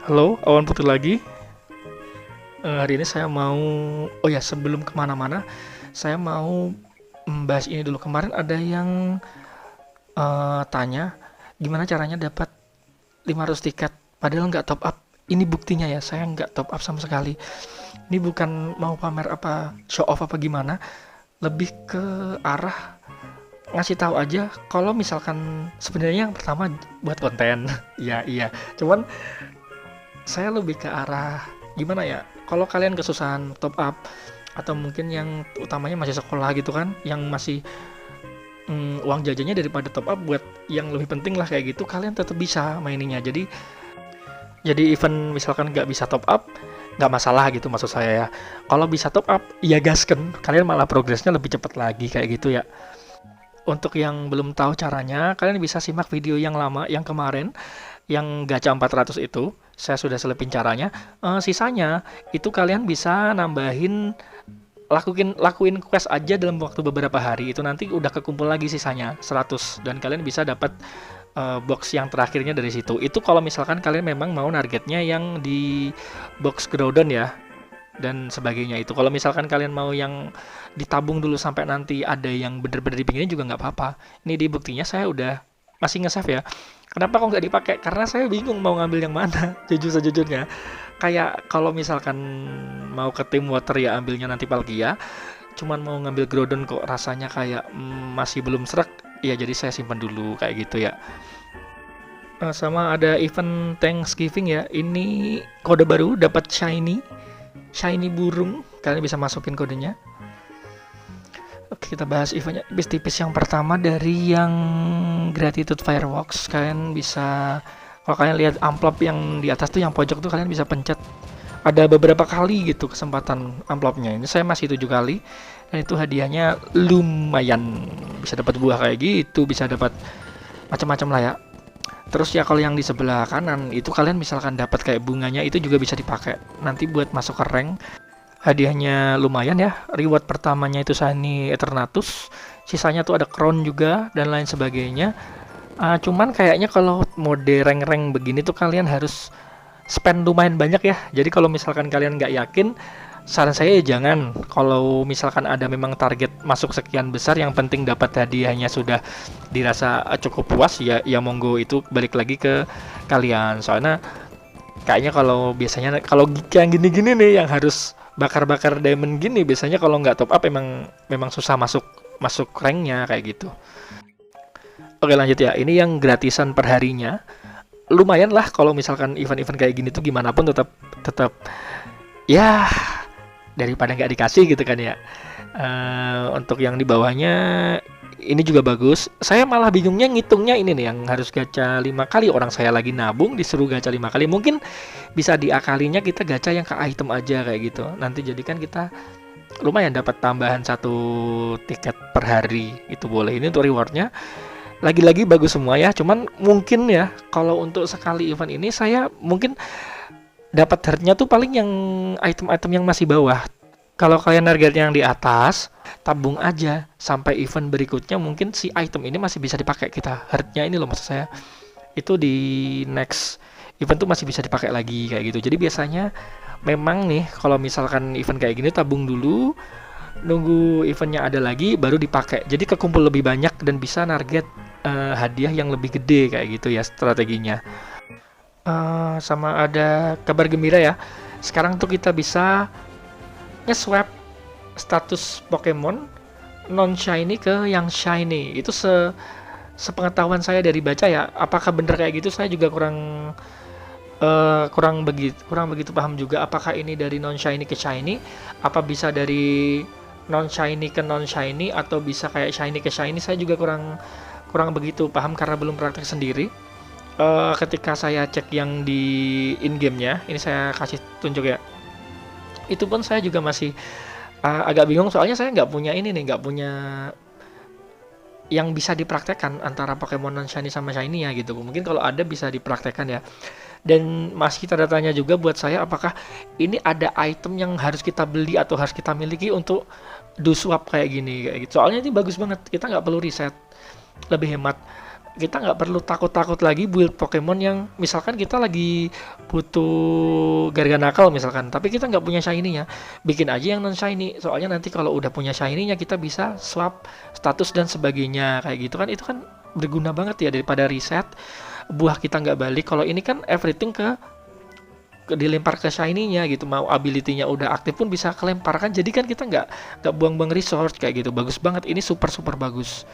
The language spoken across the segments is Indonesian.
Halo, Awan Putih lagi. Hari ini saya mau, oh ya sebelum kemana-mana, saya mau membahas ini dulu. Kemarin ada yang tanya, gimana caranya dapat 500 tiket, padahal nggak top up. Ini buktinya ya, saya nggak top up sama sekali. Ini bukan mau pamer apa, show off apa gimana, lebih ke arah ngasih tahu aja kalau misalkan sebenarnya yang pertama buat konten. Ya iya, cuman saya lebih ke arah gimana ya, kalau kalian kesusahan top up atau mungkin yang utamanya masih sekolah gitu kan, yang masih uang jajannya daripada top up buat yang lebih penting lah kayak gitu, kalian tetap bisa maininya. Jadi event misalkan nggak bisa top up, nggak masalah gitu maksud saya ya. Kalau bisa top up ya gasken, kalian malah progresnya lebih cepat lagi kayak gitu ya. Untuk yang belum tahu caranya, kalian bisa simak video yang lama, yang kemarin, yang gacha 400 itu. Saya sudah selipin caranya. Sisanya, itu kalian bisa nambahin, lakuin quest aja dalam waktu beberapa hari. Itu nanti udah kekumpul lagi sisanya, 100. Dan kalian bisa dapat box yang terakhirnya dari situ. Itu kalau misalkan kalian memang mau targetnya yang di box Groudon ya dan sebagainya itu. Kalau misalkan kalian mau yang ditabung dulu sampai nanti ada yang bener-bener dipinginin juga nggak apa-apa. Ini di buktinya saya udah masih nge-save ya. Kenapa kok nggak dipakai? Karena saya bingung mau ngambil yang mana. Jujur sejujurnya. Kayak kalau misalkan mau ke tim water ya ambilnya nanti Palkia. Cuman mau ngambil Groudon kok rasanya kayak masih belum serak. Ya jadi saya simpan dulu kayak gitu ya. Sama ada event Thanksgiving ya. Ini kode baru dapat shiny burung. Kalian bisa masukin kodenya. Oke, kita bahas eventnya tipis-tipis. Yang pertama dari yang Gratitude Fireworks. Kalian bisa, kalau kalian lihat amplop yang di atas tuh, yang pojok tuh, kalian bisa pencet. Ada beberapa kali gitu kesempatan amplopnya. Ini saya masih 7 kali. Dan itu hadiahnya lumayan. Bisa dapat buah kayak gitu, bisa dapat macam-macam lah ya. Terus ya kalau yang di sebelah kanan itu kalian misalkan dapat kayak bunganya, itu juga bisa dipakai nanti buat masuk ke rank. Hadiahnya lumayan ya. Reward pertamanya itu Shiny Eternatus, sisanya tuh ada crown juga dan lain sebagainya. Cuman kayaknya kalau mode rank-rank begini tuh kalian harus spend lumayan banyak ya. Jadi kalau misalkan kalian nggak yakin, saran saya ya jangan. Kalau misalkan ada memang target masuk sekian besar, yang penting dapat hadiahnya sudah dirasa cukup puas ya, ya monggo, itu balik lagi ke kalian. Soalnya kayaknya kalau biasanya kalau yang gini-gini nih yang harus bakar-bakar diamond gini, biasanya kalau nggak top up memang susah masuk masuk ranknya kayak gitu. Oke lanjut ya, ini yang gratisan per harinya lumayan lah. Kalau misalkan event-event kayak gini tuh gimana pun tetap tetap ya daripada nggak dikasih gitu kan ya. Untuk yang di bawahnya ini juga bagus. Saya malah bingungnya ngitungnya ini nih, yang harus gacha 5 kali. Orang saya lagi nabung disuruh gacha 5 kali. Mungkin bisa diakalinya kita gacha yang ke item aja kayak gitu. Nanti jadikan kita lumayan dapat tambahan satu tiket per hari. Itu boleh. Ini untuk rewardnya. Lagi-lagi bagus semua ya. Cuman mungkin ya kalau untuk sekali event ini saya mungkin dapat heartnya tuh paling yang item-item yang masih bawah. Kalau kalian targetnya yang di atas, tabung aja sampai event berikutnya, mungkin si item ini masih bisa dipakai kita. Heartnya ini loh maksud saya. Itu di next event tuh masih bisa dipakai lagi kayak gitu. Jadi biasanya memang nih kalau misalkan event kayak gini tabung dulu, nunggu eventnya ada lagi baru dipakai. Jadi kekumpul lebih banyak dan bisa target hadiah yang lebih gede kayak gitu ya strateginya. Sama ada kabar gembira ya. Sekarang tuh kita bisa nge-swap status Pokemon non shiny ke yang shiny. Itu sepengetahuan saya dari baca ya. Apakah bener kayak gitu? Saya juga kurang begitu paham juga. Apakah ini dari non shiny ke shiny? Apa bisa dari non shiny ke non shiny atau bisa kayak shiny ke shiny? Saya juga kurang kurang begitu paham karena belum praktek sendiri. Ketika saya cek yang di in gamenya, ini saya kasih tunjuk ya. Itu pun saya juga masih agak bingung, soalnya saya nggak punya ini nih, nggak punya yang bisa dipraktekkan antara Pokemon non shiny sama shiny ya gitu. Mungkin kalau ada bisa dipraktekkan ya. Dan masih tanda tanya juga buat saya, apakah ini ada item yang harus kita beli atau harus kita miliki untuk do swap kayak gini kayak gitu. Soalnya ini bagus banget, kita nggak perlu riset, lebih hemat. kita nggak perlu takut-takut lagi build Pokemon yang misalkan kita lagi butuh Garganakl misalkan, tapi kita nggak punya shiny-nya, bikin aja yang non shiny. Soalnya nanti kalau udah punya shiny-nya kita bisa swap status dan sebagainya kayak gitu kan, itu kan berguna banget ya daripada reset buah kita nggak balik. Kalau ini kan everything dilempar ke shiny-nya gitu, mau ability-nya udah aktif pun bisa kelempar kan, jadi kan kita nggak buang-buang resource kayak gitu. Bagus banget, ini super bagus.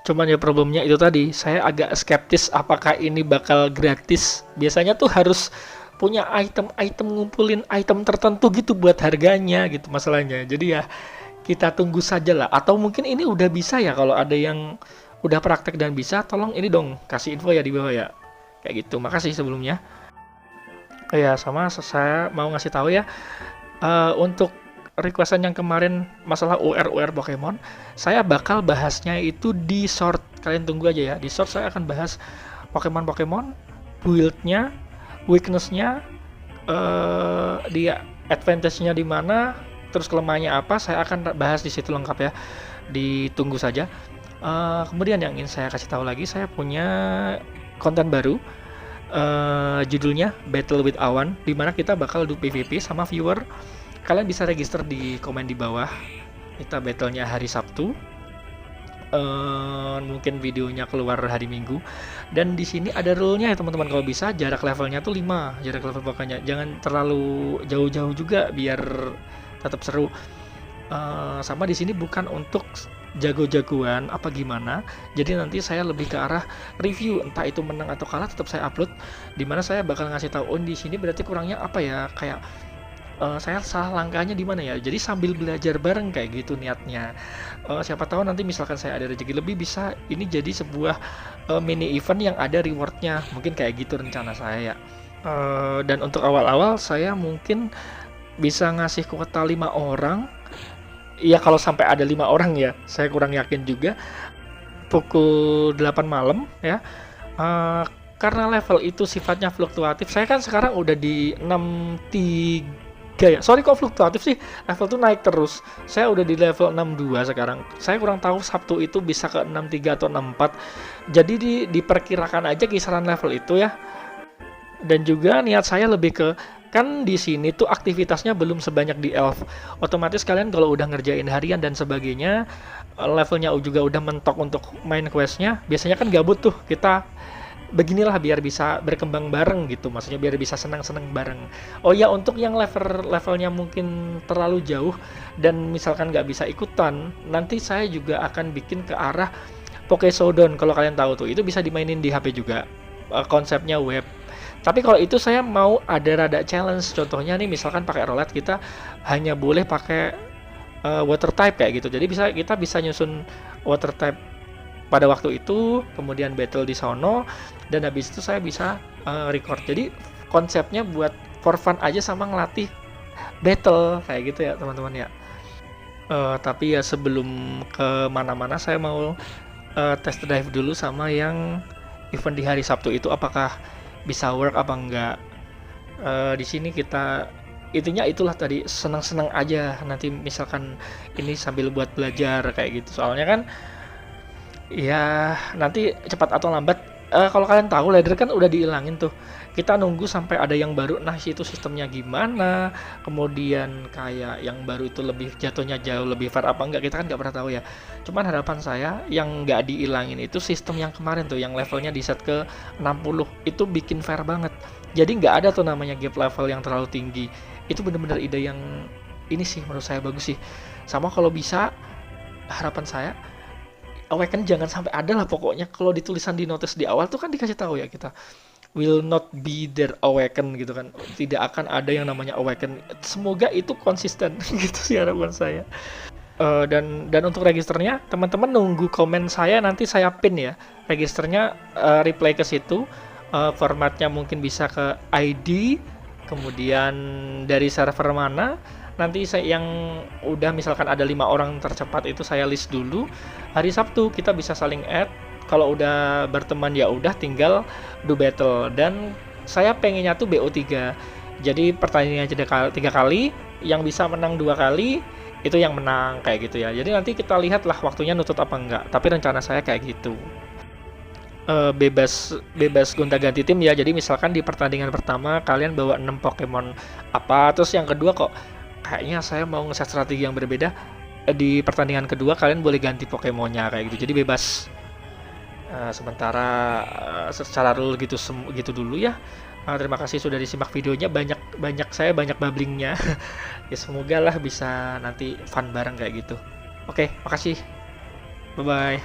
Cuman ya problemnya itu tadi, saya agak skeptis apakah ini bakal gratis. Biasanya tuh harus punya item ngumpulin item tertentu gitu buat harganya gitu masalahnya. Jadi ya kita tunggu saja lah. Atau mungkin ini udah bisa ya, kalau ada yang udah praktek dan bisa, tolong ini dong kasih info ya di bawah ya. Kayak gitu. Makasih sebelumnya. Ya sama saya mau ngasih tahu ya, untuk requestan yang kemarin masalah UR Pokemon, saya bakal bahasnya itu di short. Kalian tunggu aja ya, di short saya akan bahas Pokemon, build-nya, weakness-nya, dia advantage-nya di mana, terus kelemahannya apa, saya akan bahas di situ lengkap ya. Ditunggu saja. Kemudian yang ingin saya kasih tahu lagi, saya punya konten baru. Judulnya Battle with Awan, dimana kita bakal do PvP sama viewer. Kalian bisa register di komen di bawah. Kita battlenya hari Sabtu. Mungkin videonya keluar hari Minggu. Dan di sini ada rule-nya ya teman-teman. Kalau bisa jarak levelnya tuh 5. Jarak level pokoknya jangan terlalu jauh-jauh juga biar tetap seru. Sama di sini bukan untuk jago-jagoan apa gimana. Jadi nanti saya lebih ke arah review, entah itu menang atau kalah tetap saya upload. Dimana saya bakal ngasih tahu di sini berarti kurangnya apa ya, kayak saya salah langkahnya di mana ya. Jadi sambil belajar bareng kayak gitu niatnya. Siapa tahu nanti misalkan saya ada rezeki lebih, bisa ini jadi sebuah mini event yang ada rewardnya. Mungkin kayak gitu rencana saya ya. Dan untuk awal-awal saya mungkin bisa ngasih kuota 5 orang. Ya kalau sampai ada 5 orang ya, saya kurang yakin juga. Pukul 8 malam ya. Karena level itu sifatnya fluktuatif. Saya kan sekarang udah di 63 ya. Sorry kok fluktuatif sih, level tuh naik terus. Saya udah di level 62 sekarang. Saya kurang tahu Sabtu itu bisa ke 63 atau 64. Jadi diperkirakan aja kisaran level itu ya. Dan juga niat saya lebih ke, kan di sini tuh aktivitasnya belum sebanyak di Elf. Otomatis kalian kalau udah ngerjain harian dan sebagainya, levelnya juga udah mentok untuk main questnya, biasanya kan gabut tuh. Kita beginilah biar bisa berkembang bareng gitu, maksudnya biar bisa senang-senang bareng. Oh ya, untuk yang levelnya mungkin terlalu jauh dan misalkan nggak bisa ikutan, nanti saya juga akan bikin ke arah Poké Showdown. Kalau kalian tahu tuh, itu bisa dimainin di HP juga, konsepnya web. Tapi kalau itu saya mau ada rada challenge. Contohnya nih, misalkan pakai roulette kita hanya boleh pakai water type kayak gitu. Jadi kita bisa nyusun water type pada waktu itu, kemudian battle di sono, dan habis itu saya bisa record. Jadi konsepnya buat for fun aja sama ngelatih battle kayak gitu ya teman-teman ya. Tapi ya sebelum ke mana-mana, saya mau test drive dulu sama yang event di hari Sabtu itu, apakah bisa work apa enggak. Di sini kita intinya itulah tadi, senang-senang aja. Nanti misalkan ini sambil buat belajar kayak gitu. Soalnya kan ya nanti cepat atau lambat, kalau kalian tahu ladder kan udah dihilangin tuh. Kita nunggu sampai ada yang baru. Nah, itu sistemnya gimana? Kemudian kayak yang baru itu lebih jatuhnya jauh lebih fair apa enggak, kita kan nggak pernah tahu ya. Cuman harapan saya yang nggak dihilangin itu sistem yang kemarin tuh, yang levelnya di set ke 60. Itu bikin fair banget. Jadi nggak ada tuh namanya gap level yang terlalu tinggi. Itu bener-bener ide yang ini sih menurut saya bagus sih. Sama kalau bisa, harapan saya Awaken jangan sampai ada lah pokoknya. Kalau ditulisan di notice di awal tuh kan dikasih tahu ya, kita will not be there Awaken gitu kan, tidak akan ada yang namanya Awaken. Semoga itu konsisten gitu sih harapan saya. Dan untuk registernya teman-teman nunggu komen saya, nanti saya pin ya registernya, reply ke situ. Formatnya mungkin bisa ke ID, kemudian dari server mana. Nanti saya yang udah misalkan ada 5 orang tercepat itu saya list dulu. Hari Sabtu kita bisa saling add. Kalau udah berteman ya udah tinggal do battle. Dan saya pengennya tuh BO3. Jadi pertandingan 3 kali, yang bisa menang 2 kali itu yang menang kayak gitu ya. Jadi nanti kita lihat lah waktunya nutut apa enggak. Tapi rencana saya kayak gitu. bebas bebas gonta-ganti tim ya. Jadi misalkan di pertandingan pertama kalian bawa 6 Pokemon apa, terus yang kedua kok kayaknya saya mau ngeset strategi yang berbeda, di pertandingan kedua kalian boleh ganti Pokemonnya kayak gitu. Jadi bebas. Sementara secara rule gitu gitu dulu ya. Terima kasih sudah disimak videonya, banyak babblingnya. Ya semoga lah bisa nanti fun bareng kayak gitu. Oke, makasih. Bye bye.